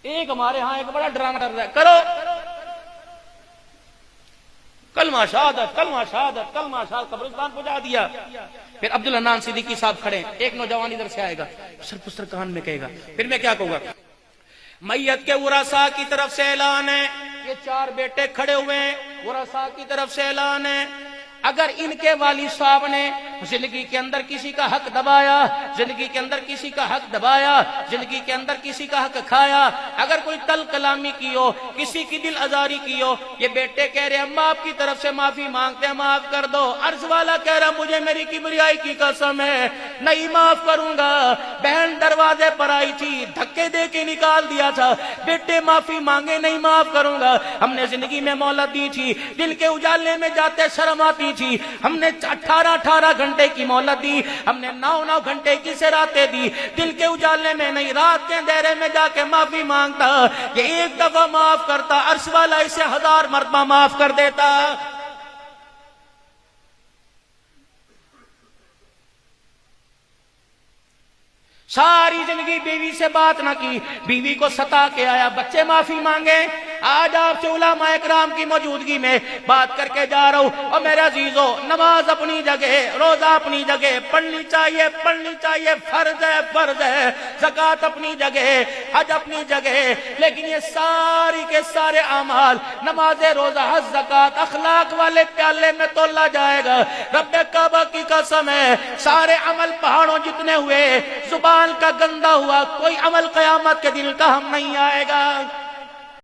ایک ہمارے ہاں ایک بڑا ڈرامہ کر رہا ہے، کرو کلمہ شہادت کلمہ شہادت کلمہ شہادت، قبرستان پہنچا دیا۔ پھر عبدالحنان صدیقی صاحب کھڑے، ایک نوجوان ادھر سے آئے گا، سر پستر کان میں کہے گا، پھر میں کیا کہوں گا، میت کے ورثاء کی طرف سے اعلان ہے، یہ 4 بیٹے کھڑے ہوئے ہیں، ورثاء کی طرف سے اعلان ہے، اگر ان کے والد صاحب نے زندگی کے اندر کسی کا حق دبایا، زندگی کے اندر کسی کا حق دبایا، زندگی کے اندر کسی کا حق کھایا، اگر کوئی تل کلامی کی ہو، کسی کی دل آزاری کی ہو، یہ بیٹے کہہ رہے ہیں ہم آپ کی طرف سے معافی مانگتے ہیں، معاف کر دو۔ عرض والا کہہ رہا مجھے میری کبریائی کی قسم ہے نہیں معاف کروں گا۔ بہن دروازے پر آئی تھی، دھکے دے کے نکال دیا تھا، بیٹے معافی مانگے نہیں معاف کروں گا۔ ہم نے زندگی میں مہلت دی تھی، دل کے اجالے میں جاتے شرم آتی تھی، ہم نے 18 گھنٹے کی مہلت دی، ہم نے 9 گھنٹے کی راتیں دی، دل کے اجالے میں نہیں، رات کے اندھیرے میں جا کے معافی مانگتا، یہ ایک دفعہ معاف کرتا، عرش والا اسے 1000 مرتبہ معاف کر دیتا۔ ساری زندگی بیوی سے بات نہ کی، بیوی کو ستا کے آیا، بچے معافی مانگے۔ آج آپ سے علماء اکرام کی موجودگی میں بات کر کے جا رہا ہوں، اور میرے عزیزو نماز اپنی جگہ، روزہ اپنی جگہ، پڑھنی چاہیے، فرض ہے، زکوٰۃ اپنی جگہ، حج اپنی جگہ، لیکن یہ ساری کے سارے اعمال، نماز، روزہ، حج، زکوٰۃ، اخلاق والے پیالے میں تولا جائے گا۔ رب کعبہ کی قسم ہے، سارے عمل پہاڑوں جتنے ہوئے، زبان کا گندا ہوا، کوئی عمل قیامت کے دن کا ہم نہیں آئے گا۔